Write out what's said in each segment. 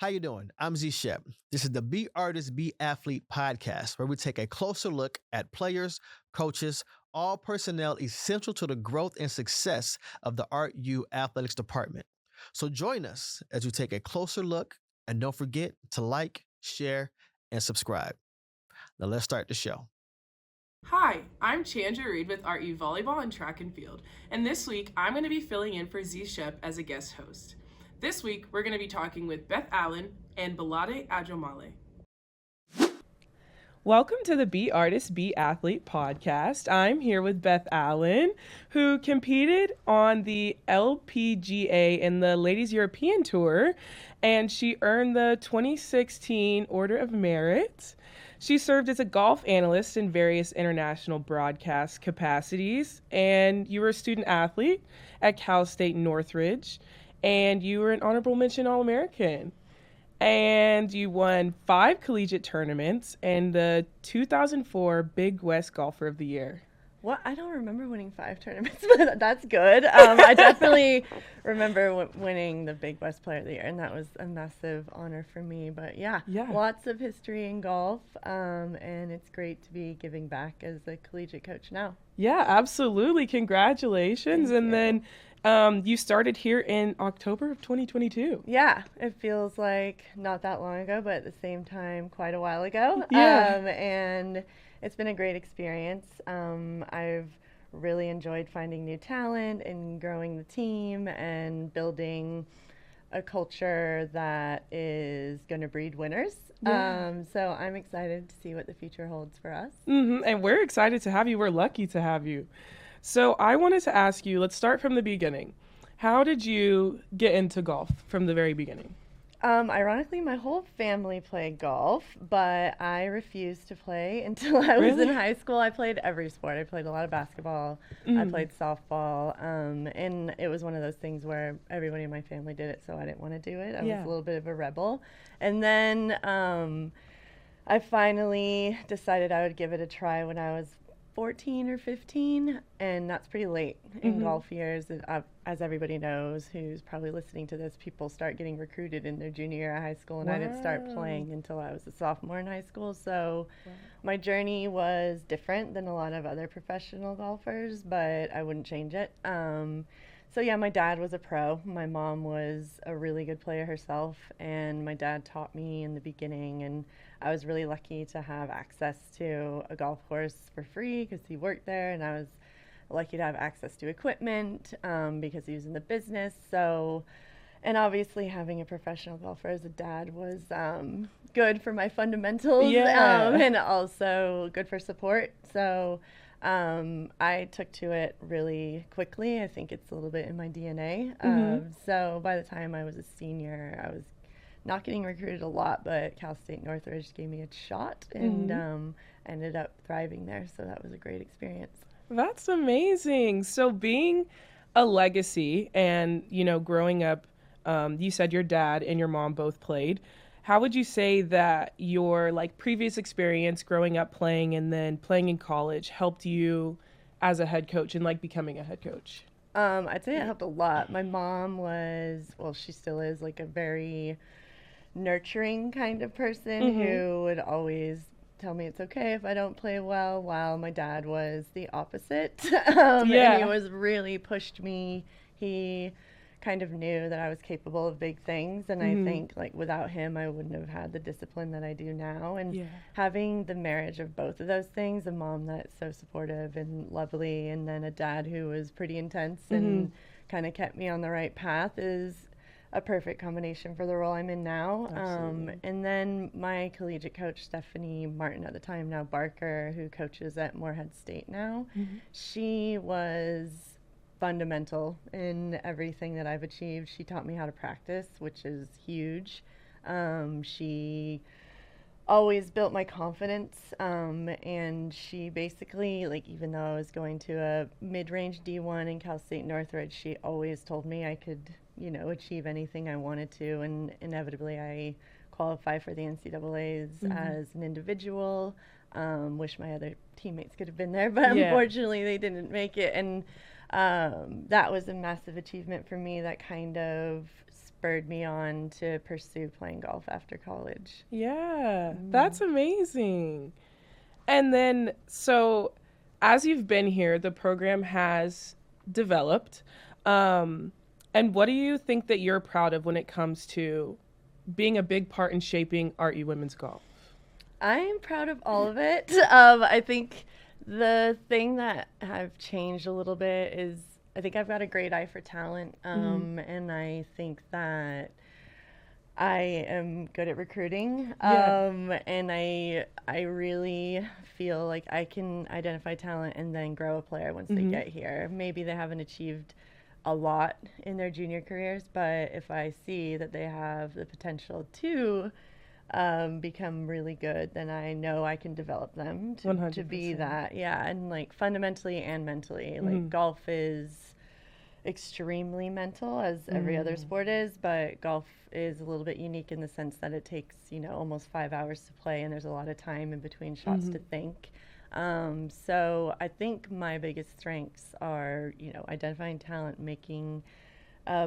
How you doing? I'm Z Shep. This is the Be Artist, Be Athlete podcast, where we take a closer look at players, coaches, all personnel essential to the growth and success of the Art U Athletics Department. So join us as we take a closer look, and don't forget to like, share, and subscribe. Now let's start the show. Hi, I'm Chandra Reed with Art U Volleyball and Track and Field, and this week I'm going to be filling in for Z Shep as a guest host. This week we're going to be talking with Beth Allen and Mobolade Ajomale. Welcome to the Be Artist, Be Athlete podcast. I'm here with Beth Allen, who competed on the LPGA in the Ladies European Tour, and she earned the 2016 Order of Merit. She served as a golf analyst in various international broadcast capacities, and you were a student athlete at Cal State Northridge, and you were an honorable mention All-American. And you won 5 collegiate tournaments and the 2004 Big West Golfer of the Year. What? I don't remember winning 5 tournaments, but that's good. I definitely remember winning the Big West Player of the Year, and that was a massive honor for me. But yeah. Lots of history in golf, and it's great to be giving back as a collegiate coach now. Yeah, absolutely. Congratulations. Thank and you. then you started here in October of 2022. Yeah, it feels like not that long ago, but at the same time, quite a while ago. Yeah. And it's been a great experience. I've really enjoyed finding new talent and growing the team and building a culture that is going to breed winners. Yeah. So I'm excited to see what the future holds for us. And we're excited to have you. We're lucky to have you. So I wanted to ask you, let's start from the beginning. How did you get into golf from the very beginning? Ironically, my whole family played golf, but I refused to play until I was in high school. I played every sport. I played a lot of basketball. I played softball. And it was one of those things where everybody in my family did it, so I didn't want to do it. I was a little bit of a rebel. And then I finally decided I would give it a try when I was 14 or 15, and that's pretty late in golf years. As everybody knows who's probably listening to this, people start getting recruited in their junior year of high school, and I didn't start playing until I was a sophomore in high school. So my journey was different than a lot of other professional golfers, but I wouldn't change it. So yeah, my dad was a pro. My mom was a really good player herself, and my dad taught me in the beginning, and I was really lucky to have access to a golf course for free because he worked there, and I was lucky to have access to equipment because he was in the business. So, and obviously having a professional golfer as a dad was good for my fundamentals and also good for support. So I took to it really quickly. I think it's a little bit in my DNA. So by the time I was a senior, I was not getting recruited a lot, but Cal State Northridge gave me a shot, and ended up thriving there. So that was a great experience. That's amazing. So being a legacy and, growing up, you said your dad and your mom both played. How would you say that your previous experience growing up playing and then playing in college helped you as a head coach and becoming a head coach? I'd say it helped a lot. My mom she still is a very nurturing kind of person who would always tell me it's okay if I don't play well, while my dad was the opposite. And he was really pushed me. He kind of knew that I was capable of big things, and I think without him I wouldn't have had the discipline that I do now. And having the marriage of both of those things, a mom that's so supportive and lovely, and then a dad who was pretty intense and kind of kept me on the right path, is a perfect combination for the role I'm in now. And then my collegiate coach, Stephanie Martin at the time, now Barker, who coaches at Morehead State now, she was fundamental in everything that I've achieved. She taught me how to practice, which is huge. She always built my confidence, and she basically, even though I was going to a mid-range D1 in Cal State Northridge, she always told me I could achieve anything I wanted to, and inevitably I qualified for the NCAAs as an individual. Wish my other teammates could have been there, but unfortunately they didn't make it. And that was a massive achievement for me that kind of spurred me on to pursue playing golf after college. Yeah, that's amazing. And then, so as you've been here, the program has developed. And what do you think that you're proud of when it comes to being a big part in shaping RU women's golf? I'm proud of all of it. I think the thing that I've changed a little bit is I think I've got a great eye for talent, and I think that I am good at recruiting, and I really feel like I can identify talent and then grow a player once they get here. Maybe they haven't achieved a lot in their junior careers, but if I see that they have the potential to become really good, then I know I can develop them to be that. Yeah, and like fundamentally and mentally, like golf is extremely mental as every other sport is, but golf is a little bit unique in the sense that it takes, almost 5 hours to play, and there's a lot of time in between shots to think. So I think my biggest strengths are, identifying talent, making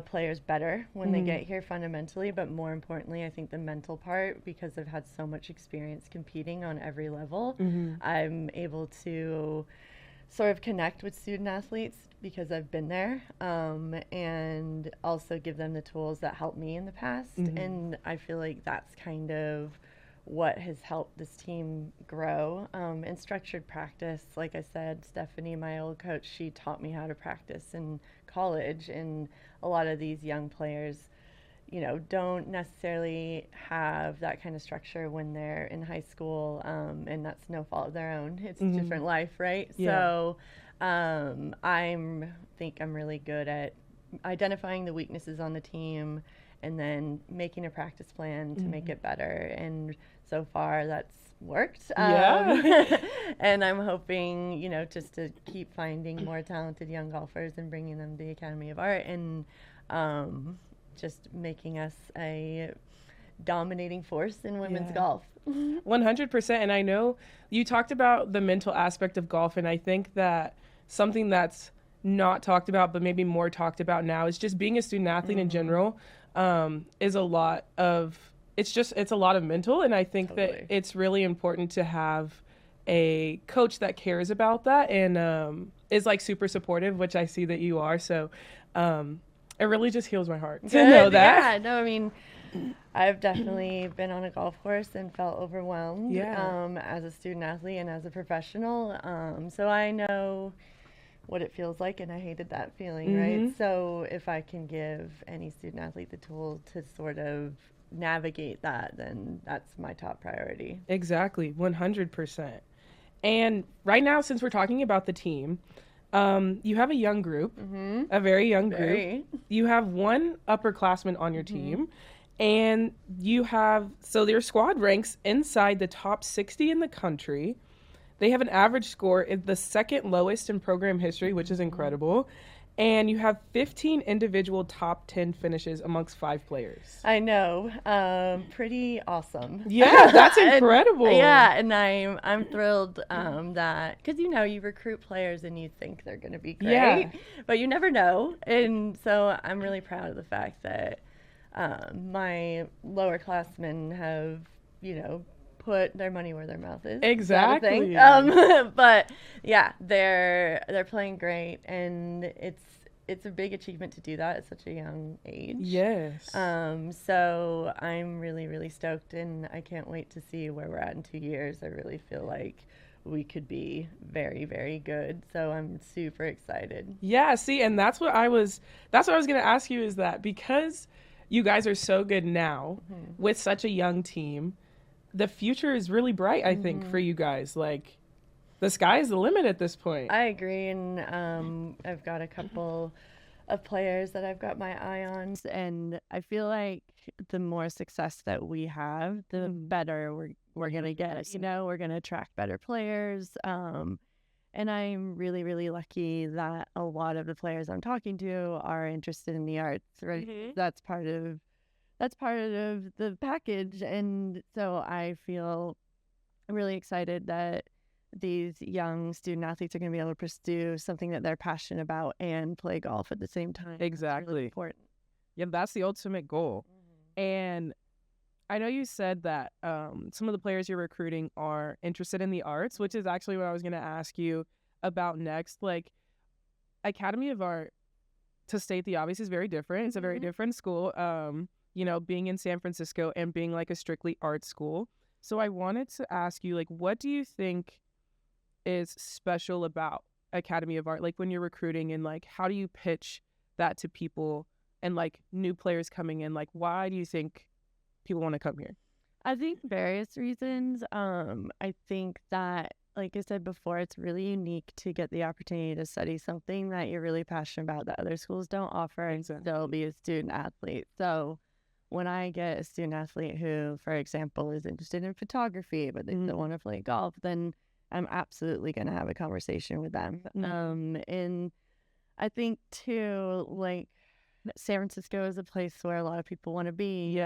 players better when they get here fundamentally, but more importantly, I think the mental part, because I've had so much experience competing on every level, I'm able to sort of connect with student athletes because I've been there, and also give them the tools that helped me in the past. And I feel like that's kind of what has helped this team grow. And structured practice, like I said, Stephanie, my old coach, she taught me how to practice in college, and a lot of these young players, don't necessarily have that kind of structure when they're in high school, and that's no fault of their own. It's a different life, right? Yeah. So I think I'm really good at identifying the weaknesses on the team and then making a practice plan to make it better. And so far that's worked. And I'm hoping, just to keep finding more talented young golfers and bringing them to the Academy of Art, and just making us a dominating force in women's golf. 100%. And I know you talked about the mental aspect of golf, and I think that something that's not talked about but maybe more talked about now is just being a student athlete in general, is a lot of mental, and I think that it's really important to have a coach that cares about that and is like super supportive, which I see that you are. So it really just heals my heart to know that. Yeah, no, I mean, I've definitely been on a golf course and felt overwhelmed as a student athlete and as a professional. So I know what it feels like, and I hated that feeling, right? So if I can give any student athlete the tool to sort of navigate that, then that's my top priority. Exactly, 100%. And right now, since we're talking about the team, you have a young group, a very young group. You have one upperclassman on your team, and so their squad ranks inside the top 60 in the country. They have an average score, the second lowest in program history, which is incredible. And you have 15 individual top 10 finishes amongst 5 players. I know. Pretty awesome. Yeah, that's incredible. And I'm thrilled that, because you recruit players and you think they're going to be great, but you never know. And so I'm really proud of the fact that my lower classmen have, put their money where their mouth is. Exactly. But yeah, they're playing great, and it's a big achievement to do that at such a young age. Yes. So I'm really, really stoked, and I can't wait to see where we're at in 2 years. I really feel like we could be very, very good. So I'm super excited. Yeah, see, and that's what I was going to ask you, is that because you guys are so good now with such a young team, the future is really bright, I think, for you guys. Like, the sky is the limit at this point. I agree, and I've got a couple of players that I've got my eye on, and I feel like the more success that we have, the better we're gonna get. We're gonna attract better players, and I'm really, really lucky that a lot of the players I'm talking to are interested in the arts. Right, that's part of the package, and so I feel really excited that these young student athletes are going to be able to pursue something that they're passionate about and play golf at the same time. Exactly. That's really important. Yeah, that's the ultimate goal. And I know you said that some of the players you're recruiting are interested in the arts, which is actually what I was going to ask you about next. Like, Academy of Art, to state the obvious, is very different. It's a very different school, being in San Francisco and being like a strictly art school. So I wanted to ask you, like, what do you think is special about Academy of Art? Like, when you're recruiting, and like, how do you pitch that to people and like new players coming in? Like, why do you think people want to come here? I think various reasons. I think that, like I said before, it's really unique to get the opportunity to study something that you're really passionate about that other schools don't offer and still be a student athlete. So when I get a student athlete who, for example, is interested in photography, but they still want to play golf, then I'm absolutely going to have a conversation with them. And I think too, like, San Francisco is a place where a lot of people want to be.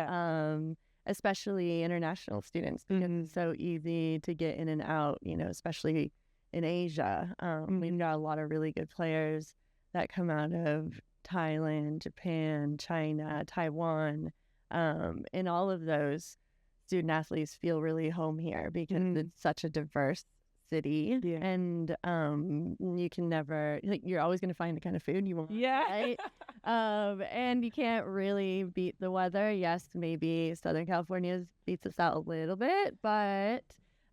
Especially international students, because it's so easy to get in and out, especially in Asia. We've got a lot of really good players that come out of Thailand, Japan, China, Taiwan, and all of those student athletes feel really home here because it's such a diverse city, and you can never, like, you're always going to find the kind of food you want, right? And you can't really beat the weather. Yes, maybe Southern California beats us out a little bit, but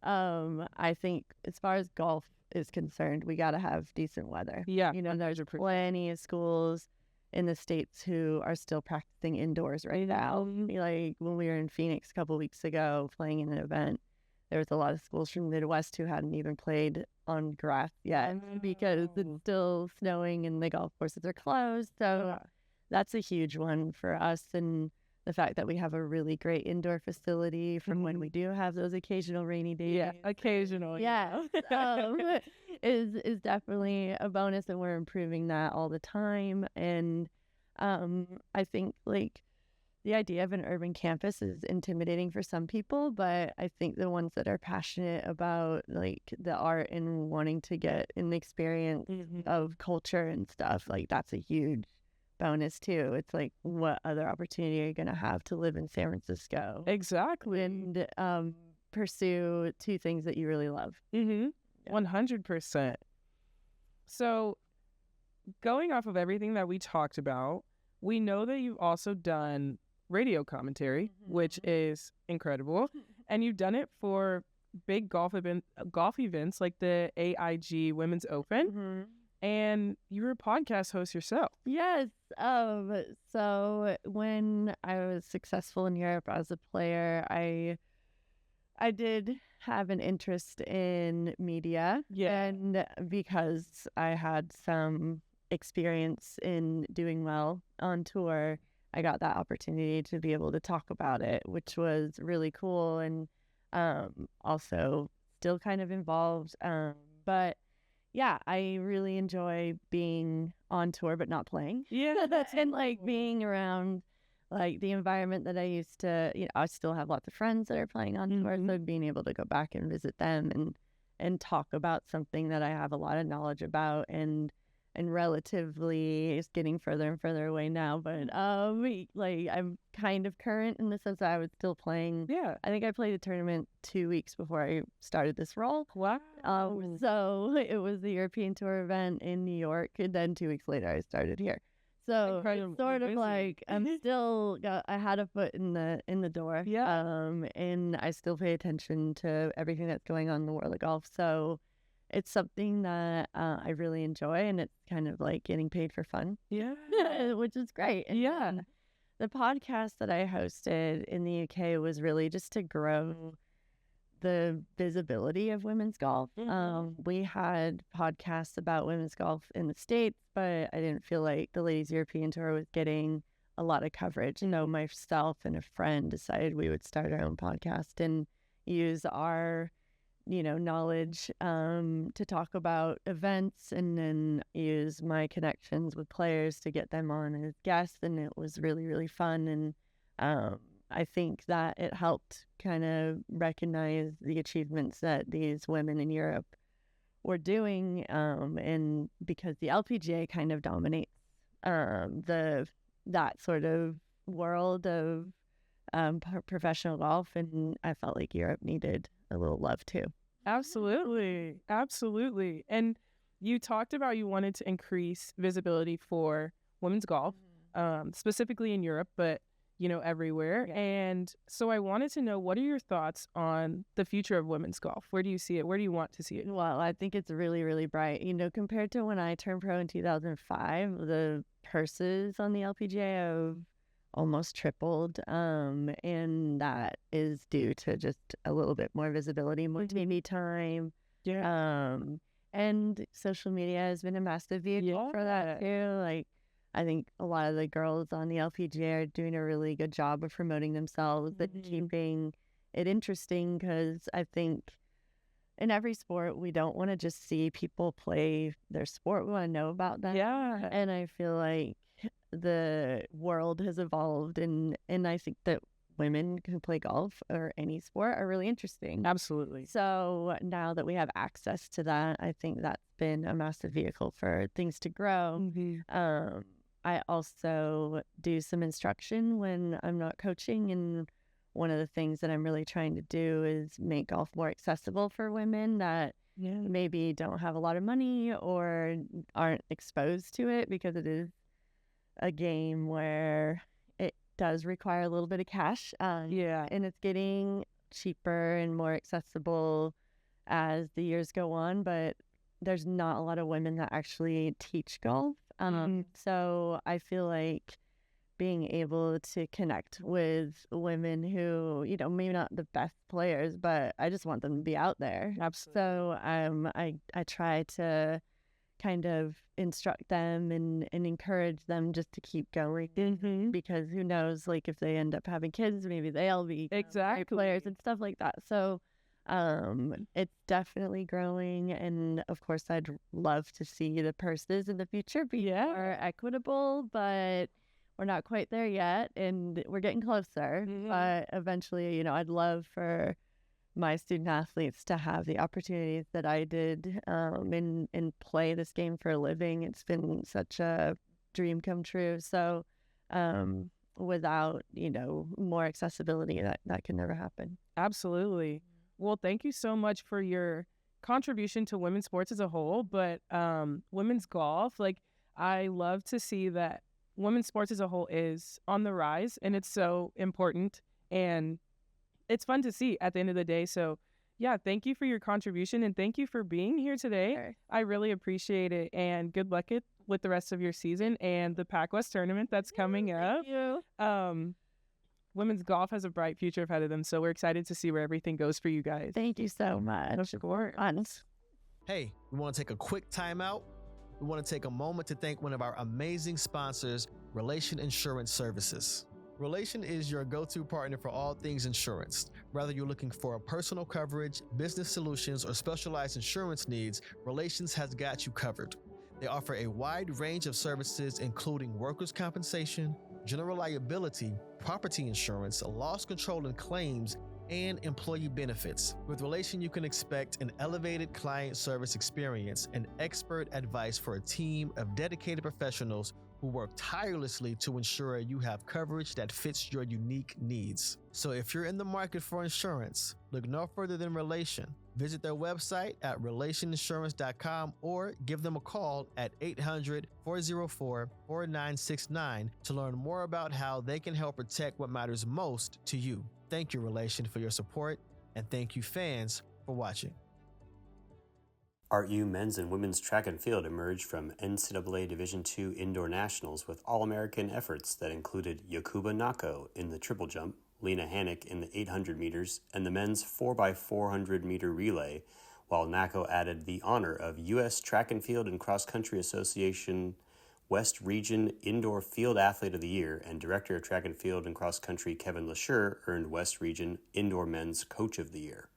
I think as far as golf is concerned, we got to have decent weather. There's plenty of schools in the States who are still practicing indoors right now. Like, when we were in Phoenix a couple weeks ago playing in an event, there was a lot of schools from the Midwest who hadn't even played on grass yet because it's still snowing and the golf courses are closed. So that's a huge one for us. And the fact that we have a really great indoor facility from when we do have those occasional rainy days. Is definitely a bonus, and we're improving that all the time. And I think, like, the idea of an urban campus is intimidating for some people, but I think the ones that are passionate about, like, the art and wanting to get an experience of culture and stuff, like, that's a huge bonus too. It's like, what other opportunity are you going to have to live in San Francisco? Exactly. And pursue two things that you really love. 100%. So going off of everything that we talked about, we know that you've also done radio commentary, which is incredible, and you've done it for big golf events like the AIG Women's Open, and you were a podcast host yourself. Yes. So when I was successful in Europe as a player, I did have an interest in media, and because I had some experience in doing well on tour, I got that opportunity to be able to talk about it, which was really cool, and also still kind of involved. But yeah, I really enjoy being on tour but not playing. And like being around like the environment that I used to, I still have lots of friends that are playing on tour, so being able to go back and visit them and talk about something that I have a lot of knowledge about, and relatively it's getting further and further away now, but like, I'm kind of current in the sense that I was still playing. I think I played a tournament 2 weeks before I started this role. Wow. So it was the European Tour event in New York, and then 2 weeks later I started here. So it's sort of like I'm still I had a foot in the door. And I still pay attention to everything that's going on in the world of golf. So it's something that I really enjoy, and it's kind of like getting paid for fun. Which is great. And the podcast that I hosted in the UK was really just to grow the visibility of women's golf. We had podcasts about women's golf in the States, but I didn't feel like the Ladies European Tour was getting a lot of coverage. Myself and a friend decided we would start our own podcast and use our knowledge to talk about events, and then use my connections with players to get them on as guests. And it was really, really fun. And I think that it helped kind of recognize the achievements that these women in Europe were doing. And because the LPGA kind of dominates the that sort of world of professional golf, and I felt like Europe needed a little love too. Absolutely. Absolutely. And you talked about you wanted to increase visibility for women's golf, specifically in Europe, but everywhere. Yeah. And so I wanted to know, what are your thoughts on the future of women's golf? Where do you see it? Where do you want to see it? Well, I think it's really, really bright. Compared to when I turned pro in 2005, the purses on the LPGA have almost tripled. And that is due to just a little bit more visibility, more TV time. Yeah. And social media has been a massive vehicle for that too. Like, I think a lot of the girls on the LPGA are doing a really good job of promoting themselves and keeping it interesting, because I think in every sport, we don't want to just see people play their sport. We want to know about them. Yeah. And I feel like the world has evolved, and I think that women who play golf or any sport are really interesting. Absolutely. So now that we have access to that, I think that's been a massive vehicle for things to grow. I also do some instruction when I'm not coaching, and one of the things that I'm really trying to do is make golf more accessible for women that maybe don't have a lot of money or aren't exposed to it, because it is a game where it does require a little bit of cash. And it's getting cheaper and more accessible as the years go on, but there's not a lot of women that actually teach golf. So I feel like being able to connect with women who, maybe not the best players, but I just want them to be out there. Absolutely. So I try to kind of instruct them and encourage them just to keep going, because who knows, like if they end up having kids, maybe they'll be great players and stuff like that. So it's definitely growing, and of course I'd love to see the purses in the future be more equitable, but we're not quite there yet, and we're getting closer. But eventually, I'd love for my student athletes to have the opportunities that I did, and play this game for a living. It's been such a dream come true. So without, more accessibility, that can never happen. Absolutely. Well, thank you so much for your contribution to women's sports as a whole, but women's golf, like, I love to see that women's sports as a whole is on the rise, and it's so important, and it's fun to see at the end of the day. So yeah, thank you for your contribution, and thank you for being here today. Sure. I really appreciate it, and good luck with the rest of your season and the Pac West tournament that's coming up. Thank you. Women's golf has a bright future ahead of them, so we're excited to see where everything goes for you guys. Thank you so much. Of course. Hey, we want to take a quick time out. We want to take a moment to thank one of our amazing sponsors, Relation Insurance Services. Relation is your go-to partner for all things insurance. Whether you're looking for personal coverage, business solutions, or specialized insurance needs, Relations has got you covered. They offer a wide range of services, including workers' compensation, general liability, property insurance, loss control and claims, and employee benefits. With Relation, you can expect an elevated client service experience and expert advice for a team of dedicated professionals who work tirelessly to ensure you have coverage that fits your unique needs. So if you're in the market for insurance, look no further than Relation. Visit their website at relationinsurance.com or give them a call at 800-404-4969 to learn more about how they can help protect what matters most to you. Thank you, Relation, for your support, and thank you, fans, for watching. RU men's and women's track and field emerged from NCAA Division II Indoor Nationals with All-American efforts that included Yakuba Nako in the triple jump, Lena Hannick in the 800 meters, and the men's 4x400 meter relay, while Nako added the honor of U.S. Track and Field and Cross Country Association West Region Indoor Field Athlete of the Year, and Director of Track and Field and Cross Country Kevin LaSure earned West Region Indoor Men's Coach of the Year.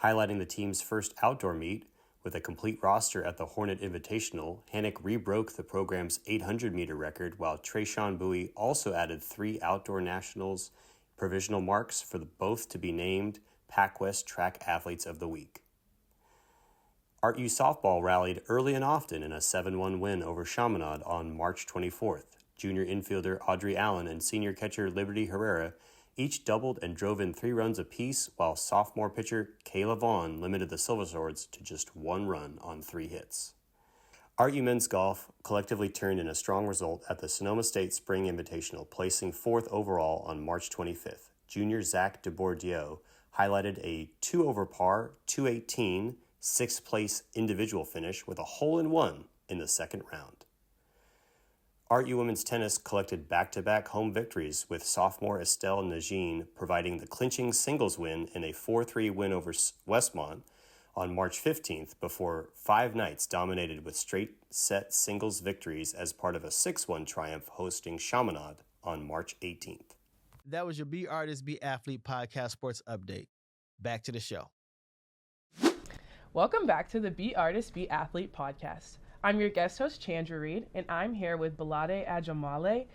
Highlighting the team's first outdoor meet, with a complete roster at the Hornet Invitational, Hannick rebroke the program's 800-meter record, while Trayshawn Bowie also added 3 outdoor nationals provisional marks for both to be named PacWest Track Athletes of the Week. RU softball rallied early and often in a 7-1 win over Chaminade on March 24th. junior infielder Audrey Allen and senior catcher Liberty Herrera each doubled and drove in 3 runs apiece, while sophomore pitcher Kayla Vaughn limited the Silver Swords to just 1 run on 3 hits. RU men's golf collectively turned in a strong result at the Sonoma State Spring Invitational, placing 4th overall on March 25th. Junior Zach DeBourdieu highlighted a 2 over par, 218, 6th place individual finish with a hole-in-one in the second round. RU women's tennis collected back-to-back home victories, with sophomore Estelle Najin providing the clinching singles win in a 4-3 win over Westmont on March 15th, before 5 nights dominated with straight-set singles victories as part of a 6-1 triumph hosting Chaminade on March 18th. That was your Be Artist, Be Athlete podcast sports update. Back to the show. Welcome back to the Be Artist, Be Athlete podcast. I'm your guest host, Chandra Reed, and I'm here with Mobolade Ajomale.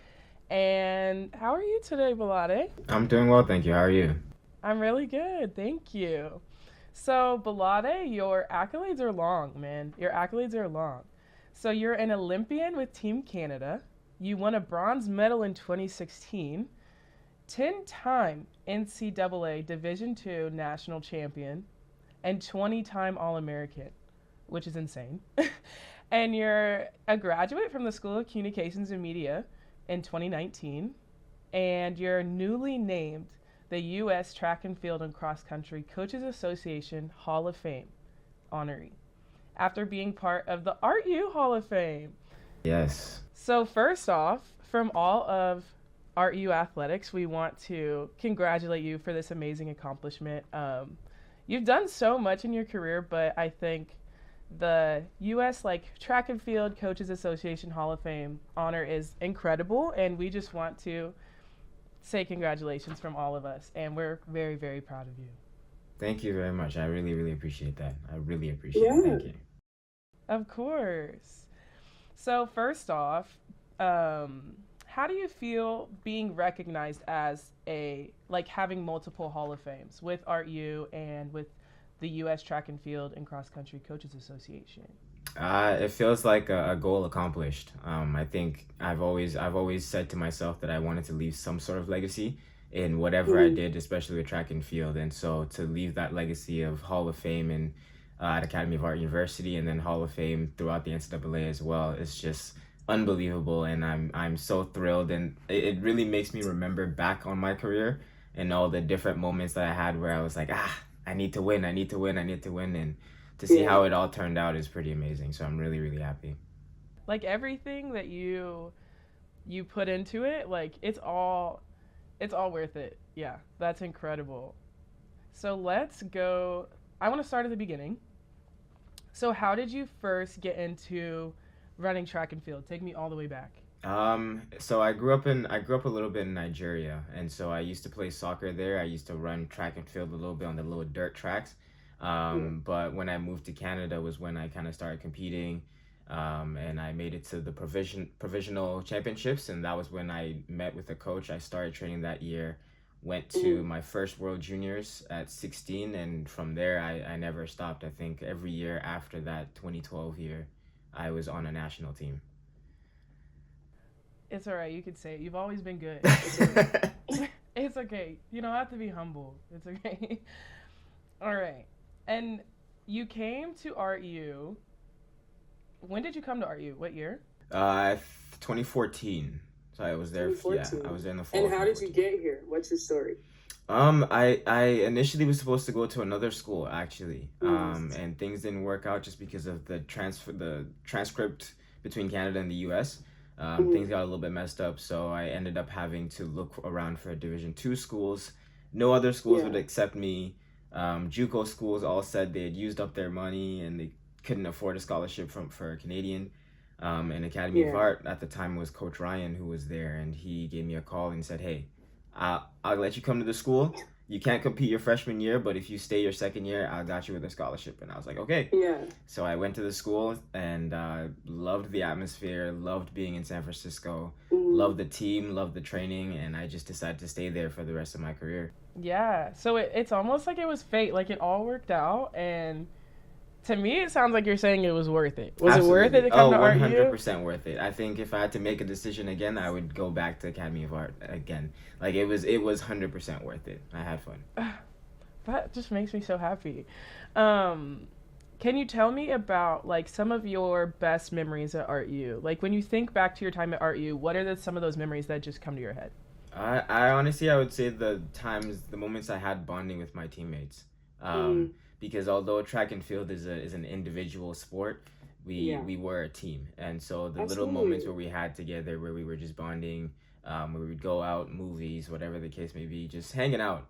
And how are you today, Mobolade? I'm doing well, thank you. How are you? I'm really good, thank you. So, Mobolade, your accolades are long, man. Your accolades are long. So, you're an Olympian with Team Canada. You won a bronze medal in 2016. 10-time NCAA Division II national champion. And 20-time All-American, which is insane. And you're a graduate from the School of Communications and Media in 2019. And you're newly named the U.S. Track and Field and Cross Country Coaches Association Hall of Fame honoree, after being part of the RU Hall of Fame. Yes. So first off, from all of RU Athletics, we want to congratulate you for this amazing accomplishment. You've done so much in your career, but I think the U.S. Track and Field Coaches Association Hall of Fame honor is incredible, and we just want to say congratulations from all of us, and we're very, very proud of you. Thank you very much. I really, really appreciate that. I really appreciate it. Thank you. Of course. So first off, how do you feel being recognized as having multiple Hall of Fames with RU and with the U.S. Track and Field and Cross Country Coaches Association? It feels like a goal accomplished. I think I've always said to myself that I wanted to leave some sort of legacy in whatever I did, especially with track and field. And so to leave that legacy of Hall of Fame and at Academy of Art University, and then Hall of Fame throughout the NCAA as well, is just unbelievable. And I'm so thrilled, and it really makes me remember back on my career and all the different moments that I had where I was like, I need to win, and to see how it all turned out is pretty amazing. So I'm really, really happy. Everything that you put into it, it's all worth it. Yeah, that's incredible. So let's go. I want to start at the beginning. So how did you first get into running track and field? Take me all the way back. So I grew up a little bit in Nigeria, and so I used to play soccer there. I used to run track and field a little bit on the little dirt tracks. But when I moved to Canada was when I kind of started competing, and I made it to the provisional championships, and that was when I met with a coach. I started training that year, went to my first World Juniors at 16, and from there I never stopped. I think every year after that 2012 year, I was on a national team. It's all right. You could say it. You've always been good. It's okay. You don't have to be humble. It's okay. All right. And you came to RU. When did you come to RU? What year? 2014. So I was there. Yeah, I was there in the fall. And how did you get here? What's your story? I initially was supposed to go to another school actually, and things didn't work out just because of the transcript between Canada and the U.S. Things got a little bit messed up, so I ended up having to look around for Division II schools. No other schools would accept me. JUCO schools all said they had used up their money and they couldn't afford a scholarship for a Canadian. And Academy of Art at the time was Coach Ryan who was there, and he gave me a call and said, "Hey, I'll let you come to the school. You can't compete your freshman year, but if you stay your second year, I got you with a scholarship." And I was like, okay. Yeah. So I went to the school and loved the atmosphere, loved being in San Francisco, loved the team, loved the training, and I just decided to stay there for the rest of my career. Yeah. So it's almost like it was fate. It all worked out, and To me, it sounds like you're saying it was worth it. Was Absolutely. it worth it to come to RU? 100% worth it. I think if I had to make a decision again, I would go back to Academy of Art again. Like it was 100% worth it. I had fun. That just makes me so happy. Can you tell me about like some of your best memories at RU? Like when you think back to your time at RU, what are some of those memories that just come to your head? I honestly, I would say the moments I had bonding with my teammates. Because although track and field is an individual sport, we were a team, and so the little moments where we had together, where we were just bonding, where we would go out, movies, whatever the case may be, just hanging out.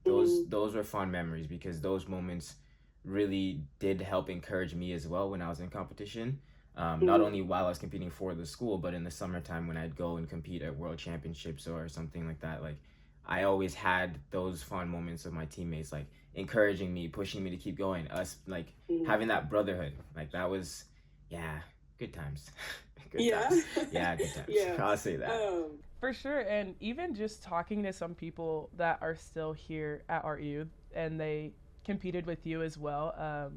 Those were fun memories because those moments really did help encourage me as well when I was in competition. Not only while I was competing for the school, but in the summertime when I'd go and compete at world championships or something like that. Like I always had those fun moments of my teammates, like encouraging me, pushing me to keep going, us like having that brotherhood. Like that was, good times. Good times. Yeah, good times. I'll say that. For sure. And even just talking to some people that are still here at RU and they competed with you as well.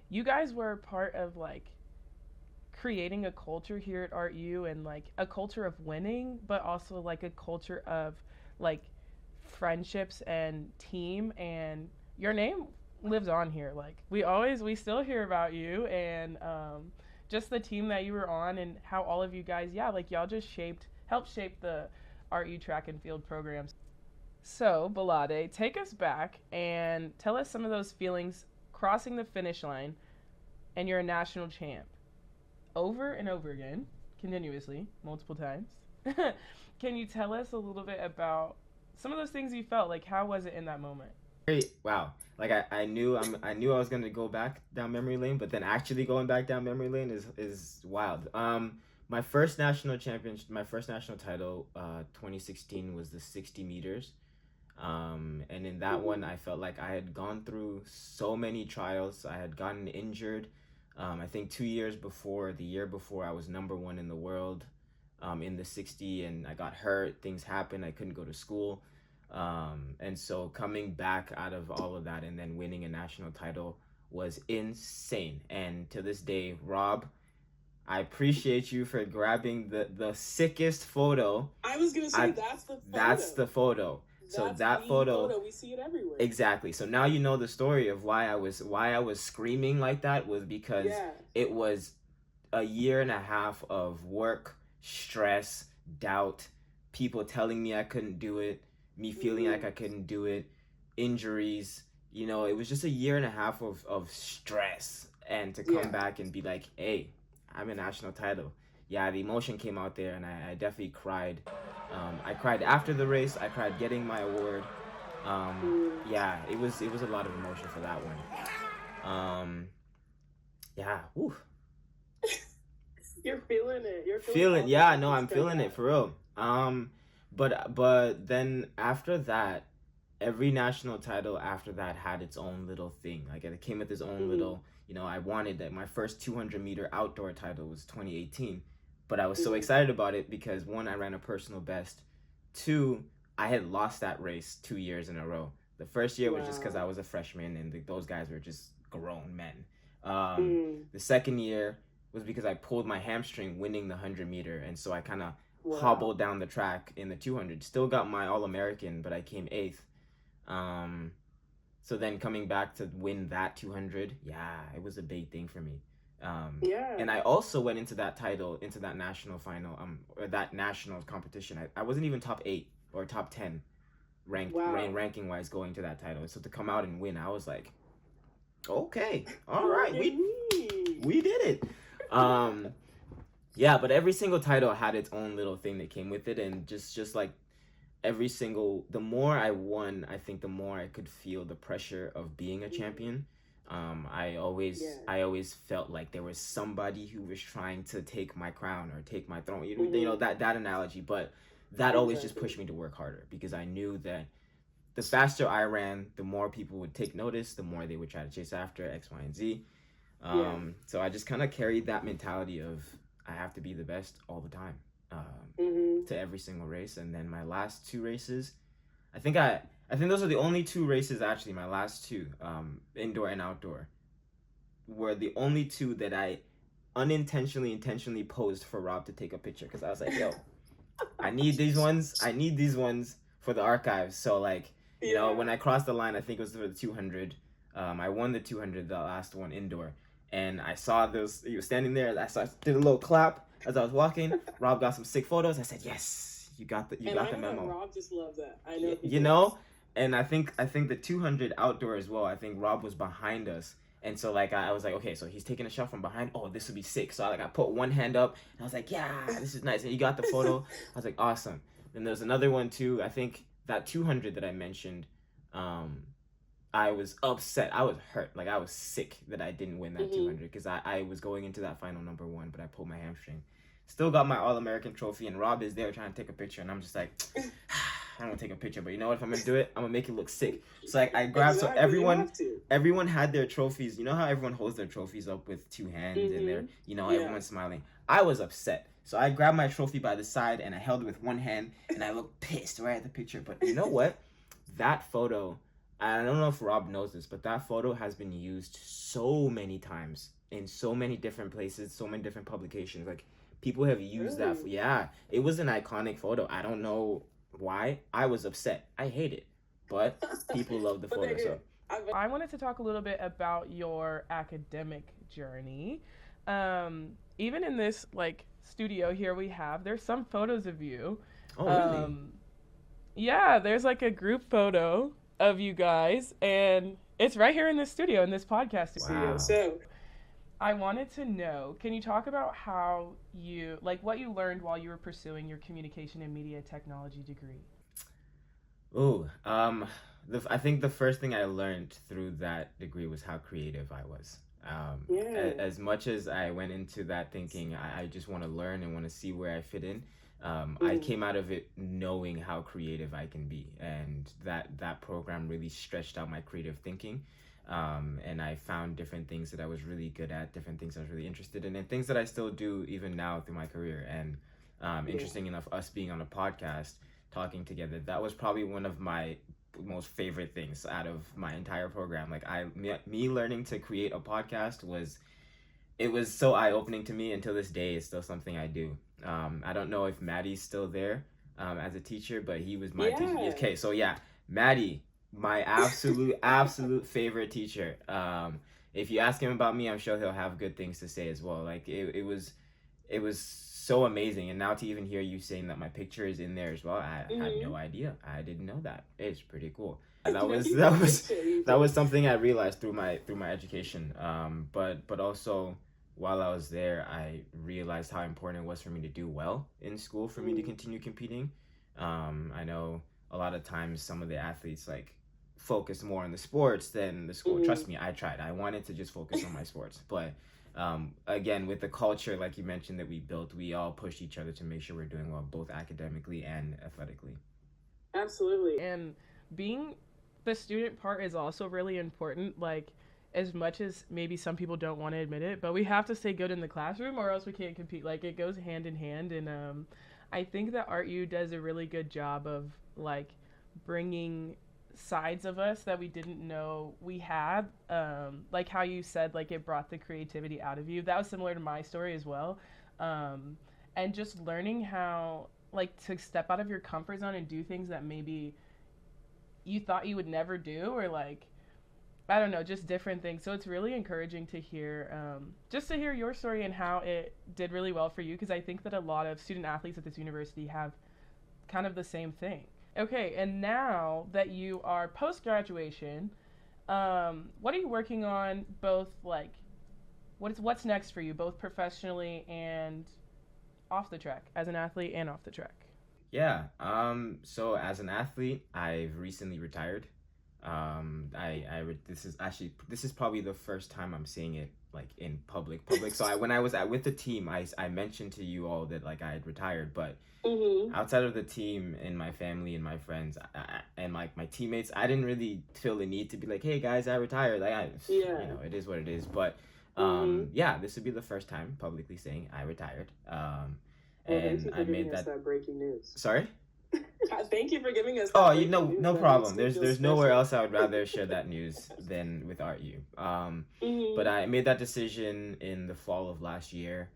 You guys were part of like creating a culture here at RU and like a culture of winning, but also like a culture of like friendships and team, and your name lives on here. Like we still hear about you and just the team that you were on and how all of you guys, like y'all just helped shape the RU track and field programs. So, Mobolade, take us back and tell us some of those feelings crossing the finish line and you're a national champ over and over again, continuously, multiple times. Can you tell us a little bit about some of those things you felt? Like, how was it in that moment? Wow. Like I knew I was gonna go back down memory lane, but then actually going back down memory lane is wild. My first national title, 2016, was the 60 meters. And in that one, I felt like I had gone through so many trials. I had gotten injured. I think the year before, I was number 1 in the world in the 60, and I got hurt. Things happened. I couldn't go to school. And so coming back out of all of that and then winning a national title was insane. And to this day, Rob, I appreciate you for grabbing the sickest photo. I was gonna say that's the photo. That's the photo. So that photo, we see it everywhere. Exactly. So now you know the story of why I was screaming like that, was because it was a year and a half of work, stress, doubt, people telling me I couldn't do it, me feeling like I couldn't do it, injuries. You know, it was just a year and a half of stress, and to come back and be like, hey, I'm a national title. Yeah, the emotion came out there, and I definitely cried. I cried after the race. I cried getting my award. It was a lot of emotion for that one. Woo. You're feeling it. I'm feeling it for real. But then after that, every national title after that had its own little thing. Like it came with its own little, I wanted that. My first 200-meter outdoor title was 2018. But I was so excited about it because 1, I ran a personal best. 2, I had lost that race 2 years in a row. The first year was just because I was a freshman and those guys were just grown men. The second year was because I pulled my hamstring winning the 100-meter. And so I kind of hobbled down the track in the 200. Still got my All-American, but I came 8th. So then coming back to win that 200, it was a big thing for me. And I also went into that national final, or that national competition. I wasn't even top 8 or top 10 ranking wise going to that title. So to come out and win, I was like, okay, all right, we did it. But every single title had its own little thing that came with it, and just like the more I won, I think the more I could feel the pressure of being a champion. I always felt like there was somebody who was trying to take my crown or take my throne. You know that analogy, but that always just pushed me to work harder, because I knew that the faster I ran, the more people would take notice, the more they would try to chase after X, Y, and Z. So I just kind of carried that mentality of I have to be the best all the time to every single race. And then my last 2 races, I think those are the only 2 races, actually, my last 2, indoor and outdoor. were the only two that I intentionally posed for Rob to take a picture, because I was like, yo, I need these ones for the archives. So like, you know, when I crossed the line, I think it was for the 200. I won the 200, the last one indoor, and I saw those. You were standing there. Did a little clap as I was walking. Rob got some sick photos. I said, yes, you got the memo. Rob just loves that. I know. You know, and I think the 200 outdoor as well. I think Rob was behind us. And so like I was like, okay, so he's taking a shot from behind. Oh, this would be sick. So I put one hand up and I was like, yeah, this is nice. And he got the photo. I was like, awesome. Then there's another one too. I think that 200 that I mentioned, I was upset. I was hurt. Like I was sick that I didn't win that 200, because I was going into that final number one, but I pulled my hamstring. Still got my All-American trophy, and Rob is there trying to take a picture, and I'm just like, I don't want to take a picture, but you know what? If I'm gonna do it, I'm gonna make it look sick. So like I grabbed, so everyone had their trophies. You know how everyone holds their trophies up with two hands and they're, you know, everyone's smiling. I was upset, so I grabbed my trophy by the side and I held it with one hand, and I looked pissed right at the picture. But you know what? That photo, I don't know if Rob knows this, but that photo has been used so many times in so many different places, so many different publications. Like people have used that. Yeah, it was an iconic photo. I don't know why. I was upset. I hate it, but people love the photo. So I wanted to talk a little bit about your academic journey. Even in this like studio here there's some photos of you. Oh, really? Yeah, there's like a group photo of you guys, and it's right here in this studio, in this podcast studio. So I wanted to know, can you talk about how you, like what you learned while you were pursuing your communication and media technology degree? Oh, I think the first thing I learned through that degree was how creative I was. As much as I went into that thinking I just want to learn and want to see where I fit in, I came out of it knowing how creative I can be, and that program really stretched out my creative thinking. And I found different things that I was really good at, different things I was really interested in, and things that I still do even now through my career. And interesting enough, us being on a podcast, talking together, that was probably one of my most favorite things out of my entire program. Like me learning to create a podcast was so eye-opening to me. Until this day, it's still something I do. I don't know if Maddie's still there as a teacher, but he was my teacher. Okay, so yeah, Maddie, my absolute favorite teacher. If you ask him about me, I'm sure he'll have good things to say as well. Like it was so amazing. And now to even hear you saying that my picture is in there as well, I had no idea. I didn't know that. It's pretty cool. And that was something I realized through my education. But also while I was there, I realized how important it was for me to do well in school for me to continue competing. I know a lot of times some of the athletes like focus more on the sports than the school. Trust me, I tried. I wanted to just focus on my sports, but again, with the culture like you mentioned that we built, we all push each other to make sure we're doing well, both academically and athletically. Absolutely. And being the student part is also really important. Like, as much as maybe some people don't want to admit it, but we have to stay good in the classroom or else we can't compete. Like, it goes hand in hand. And I think that ArtU does a really good job of like bringing sides of us that we didn't know we had, like how you said, like it brought the creativity out of you. That was similar to my story as well. And just learning how like to step out of your comfort zone and do things that maybe you thought you would never do, or like I don't know, just different things. So it's really encouraging to hear, just to hear your story and how it did really well for you, because I think that a lot of student athletes at this university have kind of the same thing. Okay, and now that you are post-graduation, what are you working on, both like, what's next for you, both professionally and off the track, as an athlete and off the track? Yeah, so as an athlete, I've recently retired. This is probably the first time I'm saying it like in public. So when I was with the team, I mentioned to you all that like I had retired, but outside of the team and my family and my friends and like my teammates, I didn't really feel the need to be like, hey guys, I retired. Like you know, it is what it is. But yeah, this would be the first time publicly saying I retired. And I made that breaking news. Sorry? Thank you for giving us that. Oh, breaking news. no That problem. makes me feel There's nowhere special. else I would rather share that news than with RU. But I made that decision in the fall of last year,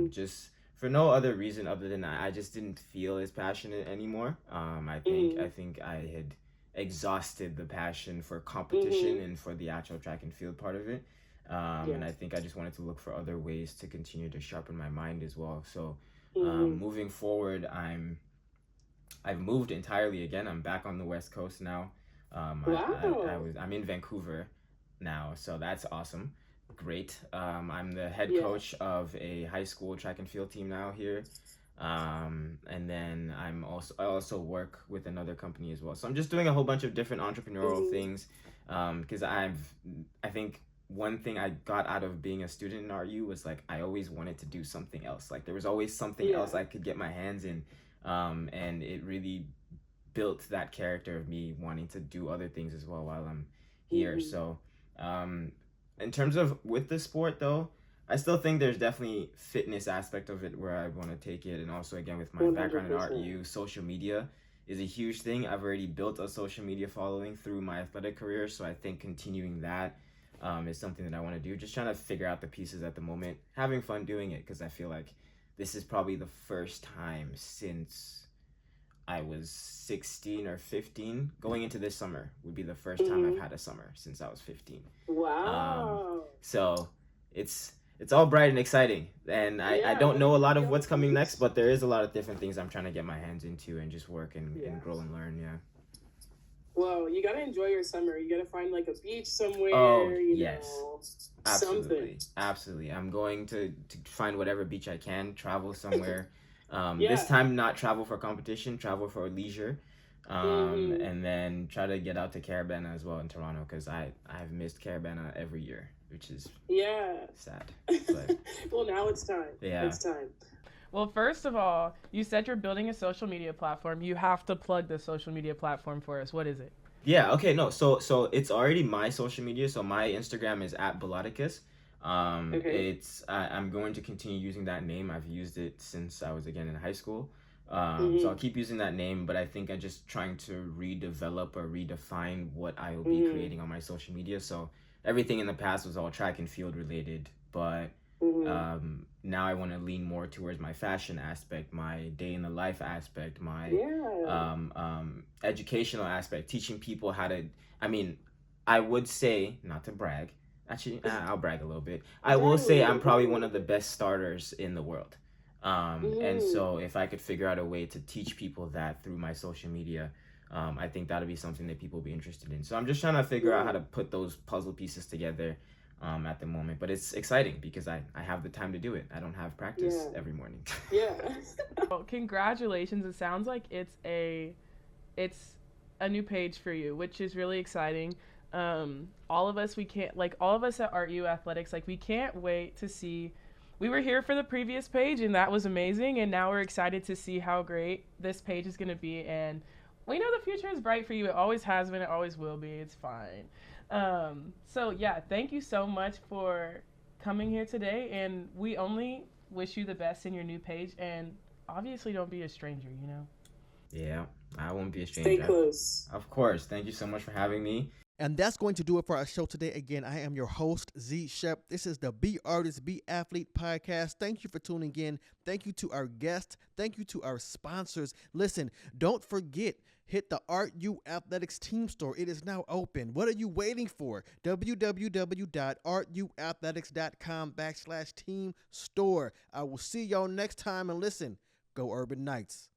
just for no other reason other than I just didn't feel as passionate anymore. I think I had exhausted the passion for competition and for the actual track and field part of it. And I think I just wanted to look for other ways to continue to sharpen my mind as well. So moving forward, I've moved entirely again. I'm back on the West Coast now. Wow. I'm in Vancouver now, so that's awesome. Great. I'm the head Yeah. coach of a high school track and field team now here. And then I also work with another company as well. So I'm just doing a whole bunch of different entrepreneurial things. Because I think one thing I got out of being a student in RU was like I always wanted to do something else. Like there was always something else I could get my hands in. And it really built that character of me wanting to do other things as well while I'm here. So in terms of with the sport though, I still think there's definitely fitness aspect of it where I want to take it. And also again with my background in 100%. RU, social media is a huge thing. I've already built a social media following through my athletic career. So I think continuing that is something that I want to do. Just trying to figure out the pieces at the moment, having fun doing it, because I feel like this is probably the first time since I was 16 or 15. Going into this summer would be the first time I've had a summer since I was 15. Wow. So it's all bright and exciting. And I don't know a lot of what's coming next, but there is a lot of different things I'm trying to get my hands into and just work and grow and learn. Yeah. Well, you gotta enjoy your summer. You gotta find like a beach somewhere. Oh, you yes. know, Absolutely. something. Absolutely. I'm going to find whatever beach I can, travel somewhere. This time not travel for competition, travel for leisure. And then try to get out to Carabana as well in Toronto, because I've missed Carabana every year, which is sad. But Well, now it's time. Yeah. It's time. Well, first of all, you said you're building a social media platform. You have to plug the social media platform for us. What is it? Yeah, okay, no. So it's already my social media. So my Instagram is @Balaticus. Okay. I'm going to continue using that name. I've used it since I was again in high school. So I'll keep using that name, but I think I'm just trying to redevelop or redefine what I will be creating on my social media. So everything in the past was all track and field related, but now I want to lean more towards my fashion aspect, my day in the life aspect, my educational aspect, teaching people how to. I mean, I would say, not to brag, actually I'll brag a little bit. I will say I'm probably one of the best starters in the world. And so if I could figure out a way to teach people that through my social media, I think that'll be something that people will be interested in. So I'm just trying to figure out how to put those puzzle pieces together at the moment. But it's exciting because I have the time to do it. I don't have practice every morning. Well, congratulations. It sounds like it's a new page for you, which is really exciting. All of us at RU Athletics, like we can't wait to see. We were here for the previous page and that was amazing, and now we're excited to see how great this page is going to be, and we know the future is bright for you. It always has been, it always will be. It's fine. So yeah, thank you so much for coming here today, and we only wish you the best in your new page, and obviously don't be a stranger, you know? Yeah, I won't be a stranger. Stay close. Of course. Thank you so much for having me. And that's going to do it for our show today. Again, I am your host, Z Shep. This is the Be Artist, Be Athlete podcast. Thank you for tuning in. Thank you to our guests. Thank you to our sponsors. Listen, don't forget, hit the RU Athletics team store. It is now open. What are you waiting for? www.ruathletics.com/team store. I will see y'all next time. And listen, go Urban Knights.